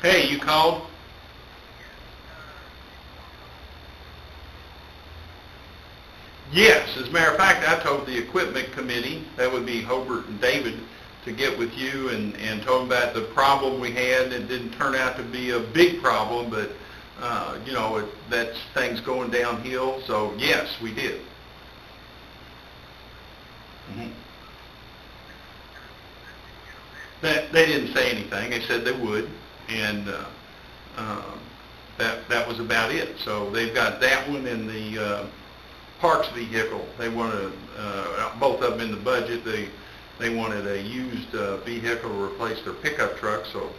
Hey, you called? Yes, as a matter of fact, I told the equipment committee, that would be Hobart and David, to get with you and told them about the problem we had. It didn't turn out to be a big problem, but, that's things going downhill, so yes, we did. Mhm. They didn't say anything. They said they would, and that was about it. So they've got that one in the Parks vehicle. They wanted both of them in the budget. They wanted a used vehicle to replace their pickup truck. So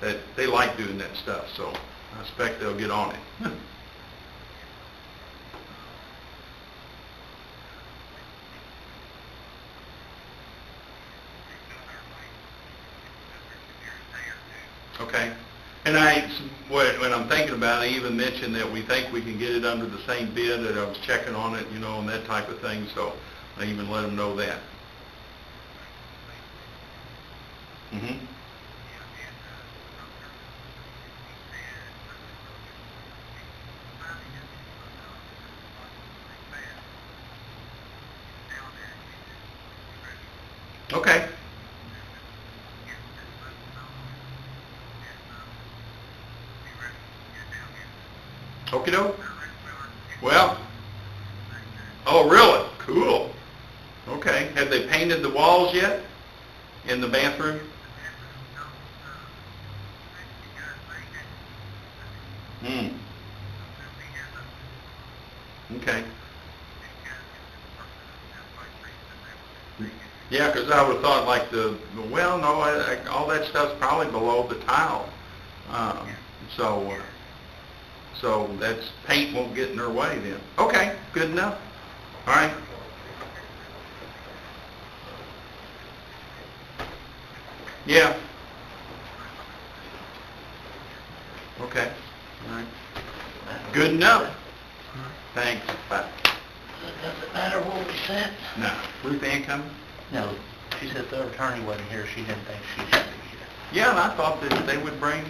that they like doing that stuff. So I expect they'll get on it. Okay. And when I'm thinking about it, I even mentioned that we think we can get it under the same bid, that I was checking on it, and that type of thing, so I even let them know that. Mm-hmm. Okay. Okie doke. Well, oh really? Cool. Okay. Have they painted the walls yet in the bathroom? Hmm. Okay. Yeah, because I would have thought like well, no, all that stuff's probably below the tile. Um, so, so that's, paint won't get in their way then. Okay, good enough. All right. Yeah. Okay. All right. Good enough. Thanks. Bye. Does it matter where we sit? No. Ruth Ann coming? No. She said the attorney wasn't here. She didn't think she should be here. Yeah, and I thought that they would bring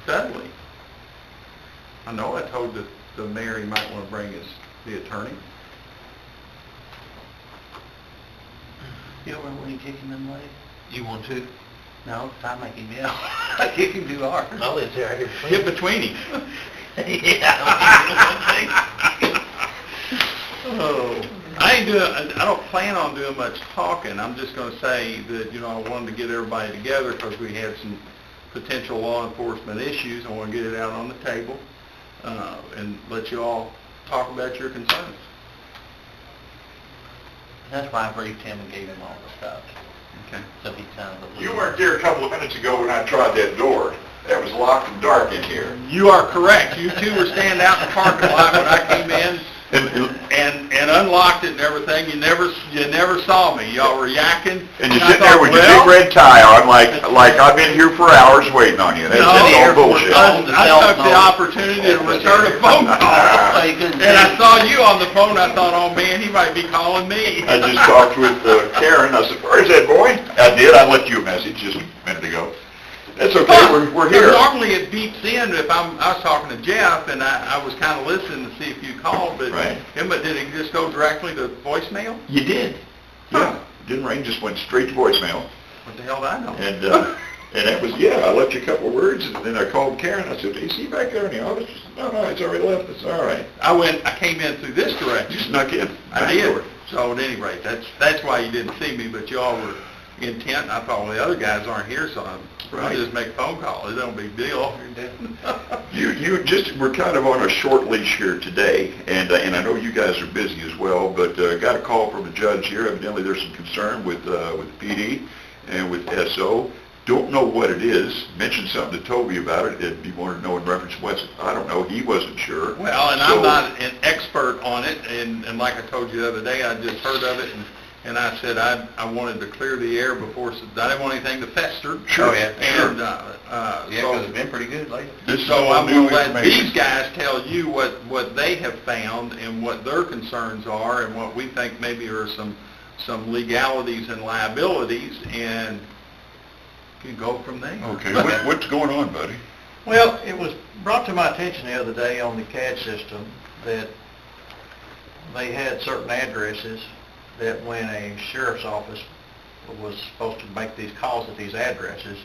Dudley. I know I told the mayor he might want to bring the attorney. You ever when you kick him in the leg? You want to? No, 'cause I make him yell. I kick him too hard. I live there, I hear Get between him. Oh, I don't plan on doing much talking. I'm just going to say that, I wanted to get everybody together because we had some potential law enforcement issues. I want to get it out on the table and let you all talk about your concerns. That's why I briefed him and gave him all the stuff. Okay. So he sounded a little... You weren't there a couple of minutes ago when I tried that door. That was locked and dark in here. You are correct. You two were standing out in the parking lot when I came in and unlocked it and everything. You never saw me. Y'all were yakking. And you're I sitting there thought, with your big red tie on, like I've been here for hours waiting on you. That's No, all bullshit. I took the opportunity to return a phone call. And I saw you on the phone. I thought, oh man, he might be calling me. I just talked with Karen. I said, "Where's that boy?" I did. I left you a message just a minute ago. That's okay. We're here. Normally it beeps in if I was talking to Jeff, and I was kind of listening to see if you called, but Right. Did it just go directly to voicemail? You did. Yeah. Didn't ring. Just went straight to voicemail. What the hell did I know? And that was, I left you a couple of words, and then I called Karen. I said, "Is he back there in the office?" She said, No, it's already left. It's all right. I came in through this direction. You snuck in. I Back did. door. So at any rate, that's why you didn't see me, but you all were intent. And I thought, well, the other guys aren't here, so I'll Right. just make a phone call. It's no big deal. We're kind of on a short leash here today, and I know you guys are busy as well, but got a call from a judge here. Evidently there's some concern with PD and with SO. Don't know what it is. Mentioned something to Toby about it. He wanted to know in reference to what's, I don't know. He wasn't sure. Well, and So- I'm not an expert on it, and like I told you the other day, I just heard of it, and I said I wanted to clear the air before, I didn't want anything to fester. Sure. Oh, yeah, sure. And, Yeah, so, because it's been pretty good lately. This is so all I'm new going to let information. these guys tell you what they have found and what their concerns are and what we think maybe are some legalities and liabilities, and can go from there. Okay, what's going on, buddy? Well, it was brought to my attention the other day on the CAD system that they had certain addresses that when a sheriff's office was supposed to make these calls at these addresses,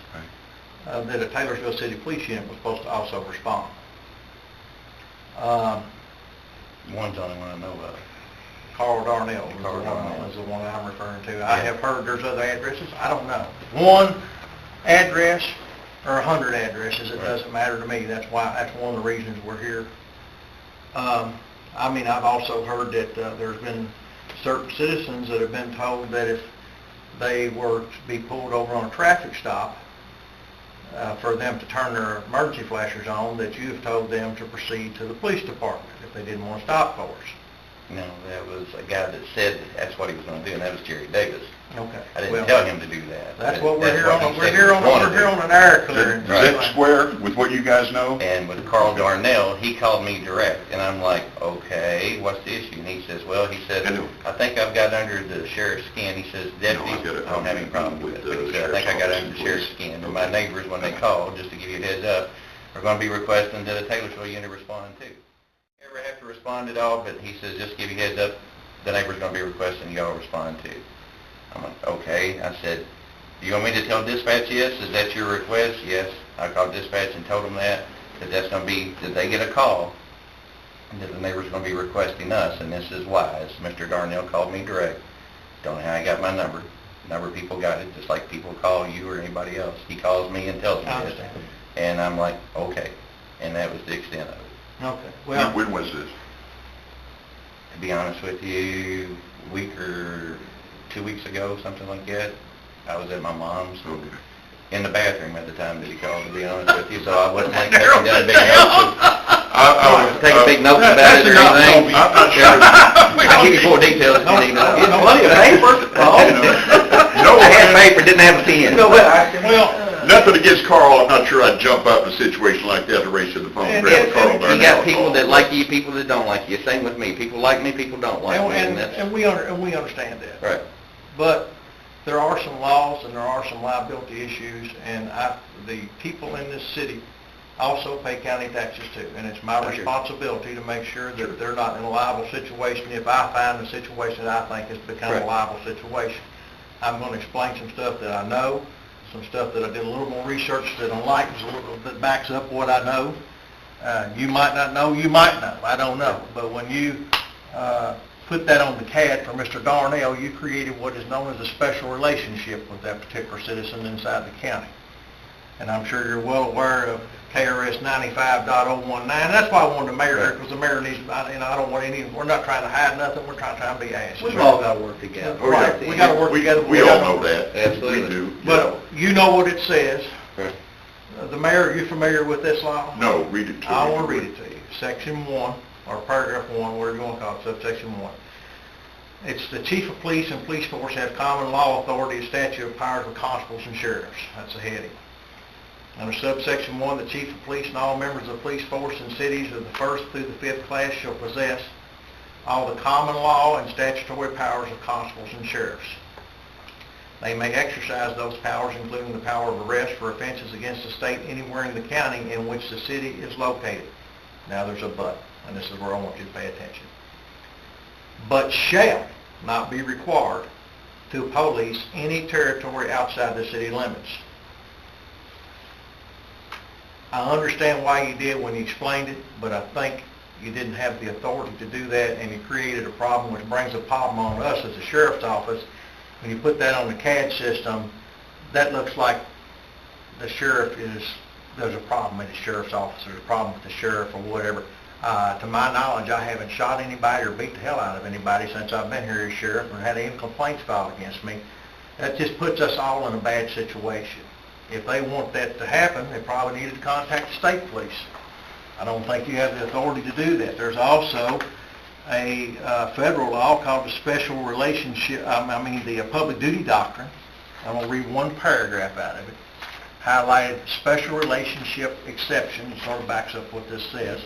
that a Taylorsville City Police unit was supposed to also respond. One's the only one I know of. Carl Darnell Carl Darnell. is the one I'm referring to. I have heard there's other addresses. I don't know. One address or 100 addresses, it doesn't matter to me. That's one of the reasons we're here. I mean, I've also heard that there's been certain citizens that have been told that if they were to be pulled over on a traffic stop, for them to turn their emergency flashers on, that you have told them to proceed to the police department if they didn't want to stop for us. No, that was a guy that said that's what he was going to do, and that was Jerry Davis. Okay. I didn't tell him to do that. That's but what we're that's here what on. he We're said here he on. wanted We're here to. on an air Does clearance. that square with what you guys know? And with Carl Darnell, he called me direct, and I'm like, okay, what's the issue? And he says, well, he said, Hello. I think I've got under the sheriff's skin. He says, deputies, I don't have any problem with it. But he said, I think I got under the sheriff's skin. And my neighbors, when they called, just to give you a heads up, are going to be requesting that a Taylorsville unit respond too. Ever have to respond at all? But he says, just give you a heads up, the neighbor's going to be requesting y'all respond too. I'm like, okay. I said, do you want me to tell dispatch yes? Is that your request? Yes. I called dispatch and told them that that's going to be, that they get a call, and that the neighbor's going to be requesting us, and this is why. As Mr. Darnell called me direct. Don't know how he got my number. A number of people got it, just like people call you or anybody else. He calls me and tells me I this. understand. And I'm like, okay. And that was the extent of it. Okay. Well, When was this? To be honest with you, a week or 2 weeks ago, something like that, I was at my mom's Okay. in the bathroom at the time that he called, to be honest with you, so I wasn't like taking down big notes. Taking big notes about it or anything. I'm not sure. I'll give you more details if you need to know. It's plenty of paper. No, I had paper, didn't have a pen. well, nothing against Carl. I'm not sure I'd jump up in a situation like that to race to the phone and grab Carl You Darnell. got people that like you, people that don't like you. Same with me. People like me, people don't like me. and we understand that. Right. But there are some laws and there are some liability issues, and the people in this city also pay county taxes too, and it's my responsibility to make sure that they're not in a liable situation if I find a situation that I think has become a Correct. liable situation. I'm going to explain some stuff that I know, some stuff that I did a little more research that enlightens a little, that backs up what I know. You might not know, you might know, I don't know. But when you put that on the CAD for Mr. Darnell, you created what is known as a special relationship with that particular citizen inside the county. And I'm sure you're well aware of KRS 95.019. That's why I wanted the mayor here, because the mayor needs, I don't want any, we're not trying to hide nothing, we're trying to be asses. We've all got to work together. Right, we got to work together. We all know that. Absolutely. We do. But you know what it says. Right. The mayor, are you familiar with this law? No, read it to me. I want to read it to you. Section 1, or paragraph 1, whatever you want to call it, subsection 1. It's the chief of police and police force have common law authority, statute of powers of constables and sheriffs. That's the heading. Under subsection 1, the chief of police and all members of the police force in cities of the 1st through the 5th class shall possess all the common law and statutory powers of constables and sheriffs. They may exercise those powers, including the power of arrest for offenses against the state anywhere in the county in which the city is located. Now there's a but, and this is where I want you to pay attention. But shall not be required to police any territory outside the city limits. I understand why you did when you explained it, but I think you didn't have the authority to do that, and you created a problem, which brings a problem on us as the sheriff's office. When you put that on the CAD system, that looks like the sheriff there's a problem in the sheriff's office, there's a problem with the sheriff or whatever. To my knowledge, I haven't shot anybody or beat the hell out of anybody since I've been here as sheriff, or had any complaints filed against me. That just puts us all in a bad situation. If they want that to happen, they probably needed to contact the state police. I don't think you have the authority to do that. There's also a federal law called the Special Relationship, the Public Duty Doctrine. I'm going to read one paragraph out of it. Highlighted Special Relationship Exception. It sort of backs up what this says.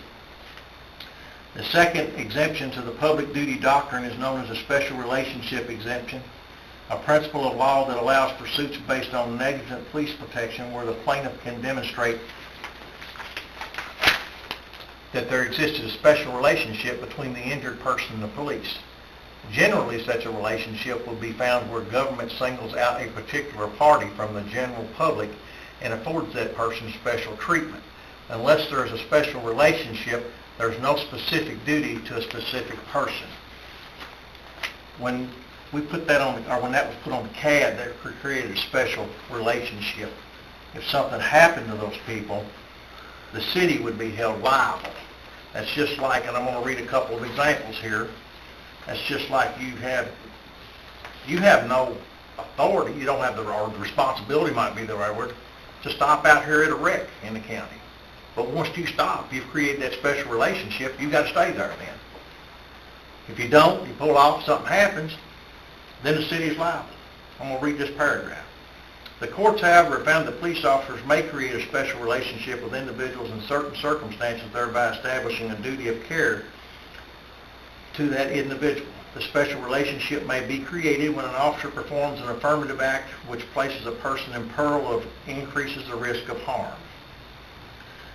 The second exemption to the Public Duty Doctrine is known as a Special Relationship Exemption. A principle of law that allows pursuits based on negligent police protection where the plaintiff can demonstrate that there existed a special relationship between the injured person and the police. Generally, such a relationship will be found where government singles out a particular party from the general public and affords that person special treatment. Unless there is a special relationship, there is no specific duty to a specific person. When we put that on, or when that was put on the CAD, that created a special relationship. If something happened to those people, the city would be held liable. That's just like, and I'm going to read a couple of examples here. That's just like you have no authority, you don't have the, or the responsibility might be the right word, to stop out here at a wreck in the county. But once you stop, you've created that special relationship, you've got to stay there then. If you don't, you pull off, something happens, then the city is liable. I'm going to read this paragraph. The courts, however, have found that police officers may create a special relationship with individuals in certain circumstances, thereby establishing a duty of care to that individual. The special relationship may be created when an officer performs an affirmative act which places a person in peril or increases the risk of harm.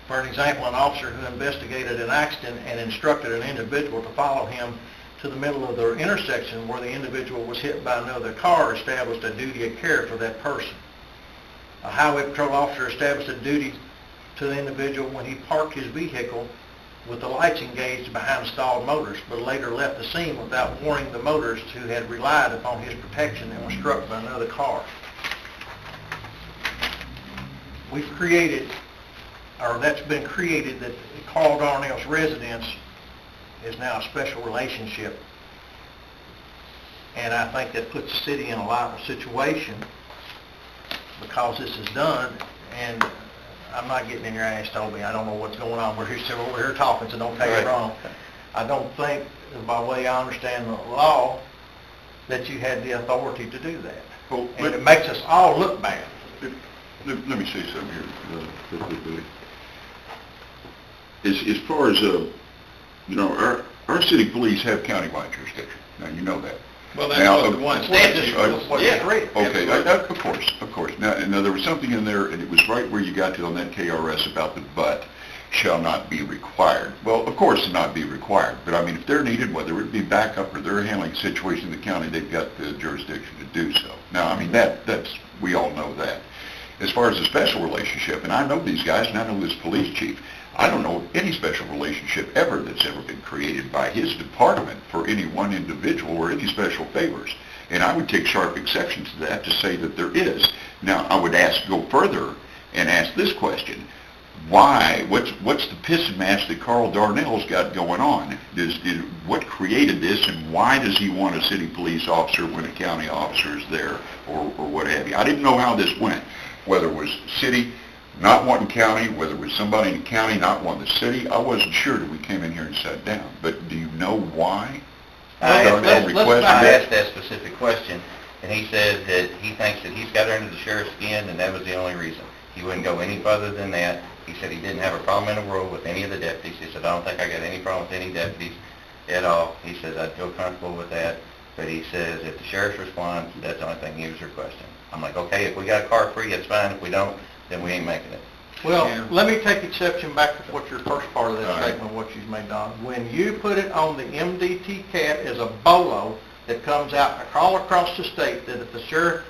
For an example, an officer who investigated an accident and instructed an individual to follow him to the middle of the intersection where the individual was hit by another car established a duty of care for that person. A highway patrol officer established a duty to the individual when he parked his vehicle with the lights engaged behind stalled motors, but later left the scene without warning the motorists who had relied upon his protection and were struck by another car. We've created, or that's been created, that Carl Darnell's residence is now a special relationship. And I think that puts the city in a liable situation because this is done, and I'm not getting in your ass, Toby. I don't know what's going on. We're here talking, so don't take it wrong. I don't think, by the way I understand the law, that you had the authority to do that. Well, and it makes us all look bad. Let me say something here. As far as, our city police have countywide jurisdiction. Now, you know that. Well, that's what the one statute Yeah. Okay, of course. Now, there was something in there, and it was right where you got to on that KRS about the but shall not be required. Well, of course, it not be required, but I mean, if they're needed, whether it be backup or they're handling a situation in the county, they've got the jurisdiction to do so. Now, I mean, that's we all know that. As far as a special relationship, and I know these guys, and I know this police chief, I don't know any special relationship ever that's ever been created by his department for any one individual or any special favors. And I would take sharp exception to that to say that there is. Now, I would go further and ask this question. Why? What's the piss and mash that Carl Darnell's got going on? What created this, and why does he want a city police officer when a county officer is there, or what have you? I didn't know how this went, whether it was city not wanting county, whether it was somebody in the county not wanting the city. I wasn't sure till we came in here and sat down. But do you know why? I asked that specific question, and he said that he thinks that he's got under the sheriff's skin, and that was the only reason. He wouldn't go any further than that. He said he didn't have a problem in the world with any of the deputies. He said, I don't think I got any problem with any deputies at all. He says, I'd feel comfortable with that. But he says, if the sheriff responds, that's the only thing he was requesting. I'm like, okay, if we got a car free, that's fine. If we don't, then we ain't making it. Well, let me take exception back to what your first part of that statement, what you've made, Don. When you put it on the MDT CAT as a BOLO that comes out all across the state, that if the sheriff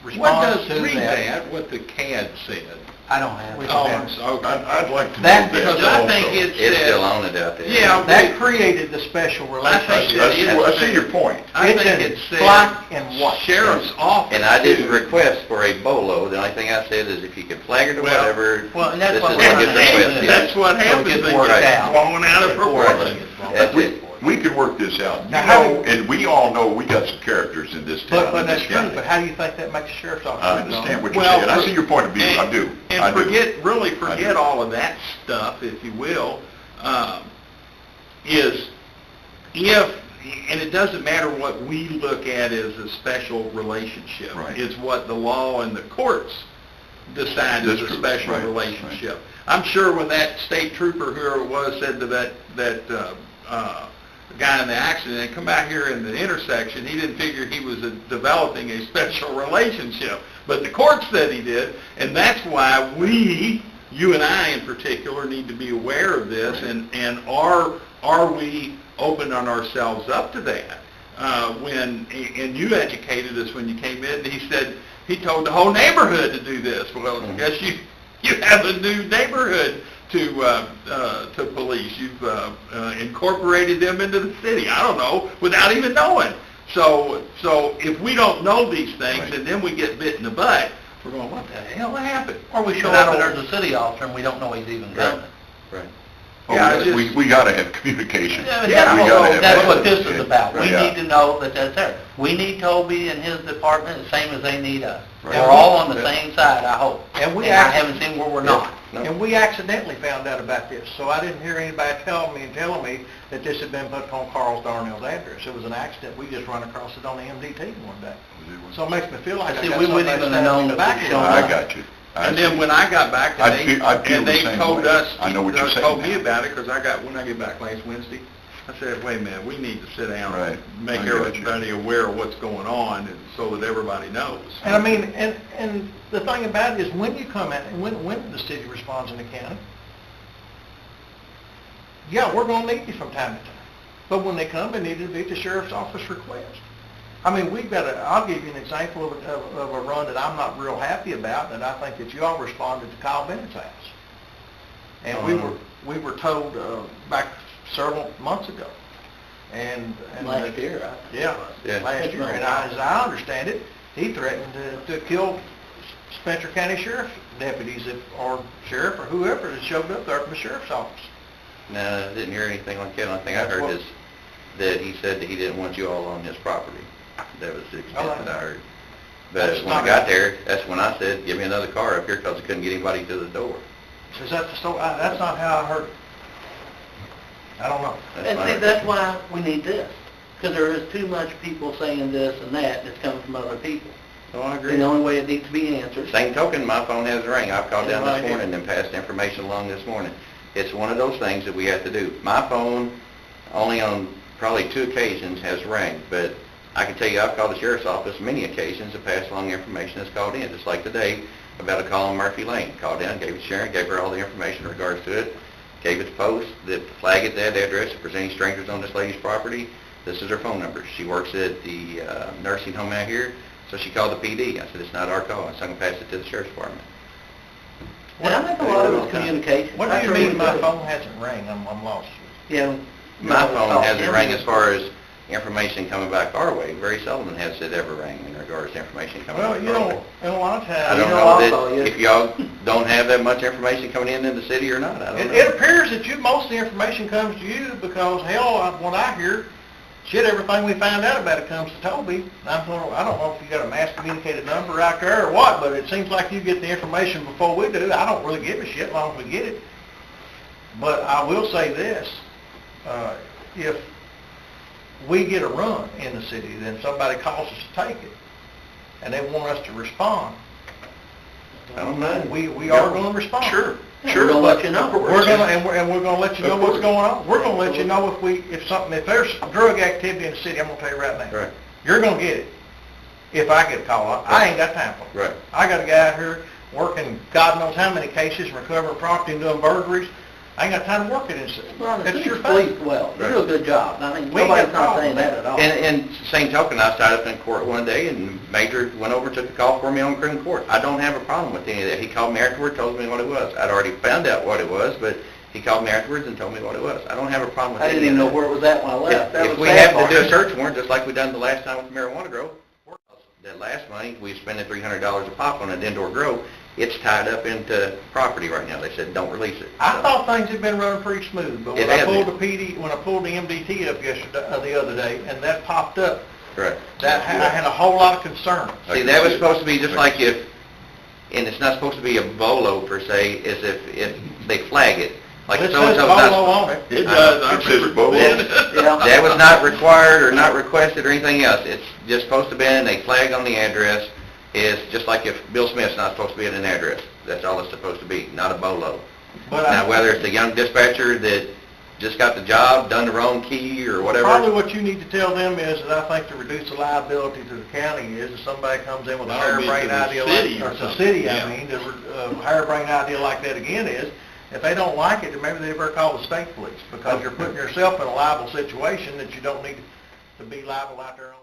responds to that... What the CAD said. I don't have it. I'd like to know That, that. because I think it It's said... still on it out there. Yeah, that created the special relationship. I see your point. I It's think in it said black and white. Sheriff's Office. And I didn't request for a BOLO. The only thing I said is if you could flag it or Well, whatever, well, and that's this what is we're what gets saying. requested. That's what happens. gets They worked get out. blown out of proportion. That's it. We can work this out. You Now, how know, and we all know we got some characters in this town. But in that's this true, county. but how do you think that makes a sheriff's officer? I understand what you're Well, saying. I see your point of view. I do. And I do. forget all of that stuff, if you will, is if, and it doesn't matter what we look at as a special relationship. Right. It's what the law and the courts decide is That's a true. special Right. relationship. I'm sure when that state trooper, whoever it was, said to that the guy in the accident, and come out here in the intersection, he didn't figure he was developing a special relationship. But the court said he did, and that's why we, you and I in particular, need to be aware of this, and are we opening ourselves up to that? And you educated us when you came in, and he said, he told the whole neighborhood to do this. Well, I guess you have a new neighborhood to police. You've incorporated them into the city. I don't know, without even knowing. So if we don't know these things, and then we get bit in the butt, we're going, what the hell happened? Or we show up and there's a city officer and we don't know he's even coming. Right. Yeah, we gotta have communication. That's what this is about. We Yeah. need to know that that's there. We need Toby and his department the same as they need us. Right. We're all on the same side, I hope. And we I haven't seen where we're not. No. And we accidentally found out about this, so I didn't hear anybody telling me that this had been put on Carl Darnell's address. It was an accident, we just run across it on the MDT one day. So it makes me feel like I See, got we wouldn't somebody even stabbed have me in known the that back. we showed I up. got you. And then when I got back, I'd feel and they the same told way. us, I know what you're saying told me now. about it, because when I get back last Wednesday, I said, wait a minute, we need to sit down Right. and make I got you. everybody aware of what's going on, and so that everybody knows. And I mean, and the thing about it is, when you come out, and when the city responds in the county, yeah, we're gonna need you from time to time. But when they come, they need to be at the sheriff's office request. I mean, I'll give you an example of a run that I'm not real happy about, and I think that you all responded to Kyle Bennett's house. And we were told, back several months ago. And Last year, right? Yeah, Yeah. last year, and as I understand it, he threatened to kill Spencer County Sheriff deputies or sheriff or whoever that showed up there from the sheriff's office. No, I didn't hear anything like that. The only thing I That's heard what- is that he said that he didn't want you all on his property. That was the extent that I heard. But That's when I not got right. there, that's when I said, give me another car up here, because I couldn't get anybody to the door. Is that the story? That's not how I heard it. I don't know. That's And my see, understanding. that's why we need this. Because there is too much people saying this and that that's coming from other people. Oh, I agree. And the only way it needs to be answered. Same token, my phone has a ring. I've called down Right this here. morning and passed information along this morning. It's one of those things that we have to do. My phone, only on probably 2 occasions, has rang, but I can tell you, I've called the sheriff's office many occasions to pass along the information that's called in, just like today about a call on Murphy Lane. Called down, gave it to Sharon, gave her all the information in regards to it, gave it to Post, that flag it, that address, if there's any strangers on this lady's property, this is her phone number. She works at the nursing home out here, so she called the PD. I said, it's not our call, so I'm going to pass it to the sheriff's department. And I think a lot of it's communication. What do you mean my phone hasn't rang? I'm lost. Yeah. My phone hasn't Yeah. rang as far as information coming back our way. Very seldom has it ever rang in regards to information coming Well, back you our way. know, in a lot of times. I don't I'll know call you. that if y'all don't have that much information coming in the city or not. I don't know. It appears that most of the information comes to you because, hell, what I hear, shit, everything we find out about it comes to Toby. I don't know if you got a mass communicated number out there or what, but it seems like you get the information before we do. I don't really give a shit as long as we get it. But I will say this, if we get a run in the city, then somebody calls us to take it, and they want us to respond, I don't know. we are going to respond. Sure, Yeah, sure. we're gonna let you know. We're gonna, and we're gonna let you know Of what's course. going on. We're gonna let you know if there's drug activity in the city, I'm gonna tell you right now. Right. You're gonna get it. If I get a call, I ain't got time for it. Right. I got a guy out here working God knows how many cases, recovering property and doing burglaries. I ain't got time to work it in the city. Well, the That's your city's thing. policed well. You Right. do a good job. I mean, We ain't nobody's got a not problem saying with that at all. And same token, I sat up in court one day and Major went over, took a call for me on criminal court. I don't have a problem with any of that. He called me afterward, told me what it was. I'd already found out what it was, but he called me afterwards and told me what it was. I don't have a problem with I any didn't even of know that. where it was at when I left. That If was we sad have to do a part. search warrant, just like we done the last time with Marijuana Grow, that last money, we spent $300 a pop on an indoor grow. It's tied up into property right now. They said, don't release it. I So- thought things had been running pretty smooth, but when It I has pulled the been. when I pulled the MDT up the other day, and that popped up, Correct. I had a whole lot of concern. See, that was supposed to be just like if, and it's not supposed to be a bolo per se, is if they flag it, like It so-and-so's says not... Bolo on it. It does, I It says remember. Bolo. Yeah. That was not required or not requested or anything else. It's just supposed to be a flag on the address. Is just like if Bill Smith's not supposed to be at an address. That's all it's supposed to be, not a bolo. But Now, whether it's a young dispatcher that just got the job, done the wrong key or whatever. Probably what you need to tell them is that I think to reduce the liability to the county is if somebody comes in with a That would be to harebrained the idea city like, or or the something, city, yeah. I mean, the harebrained idea like that again is, if they don't like it, then maybe they better call the state police, because you're putting yourself in a liable situation that you don't need to be liable out there on.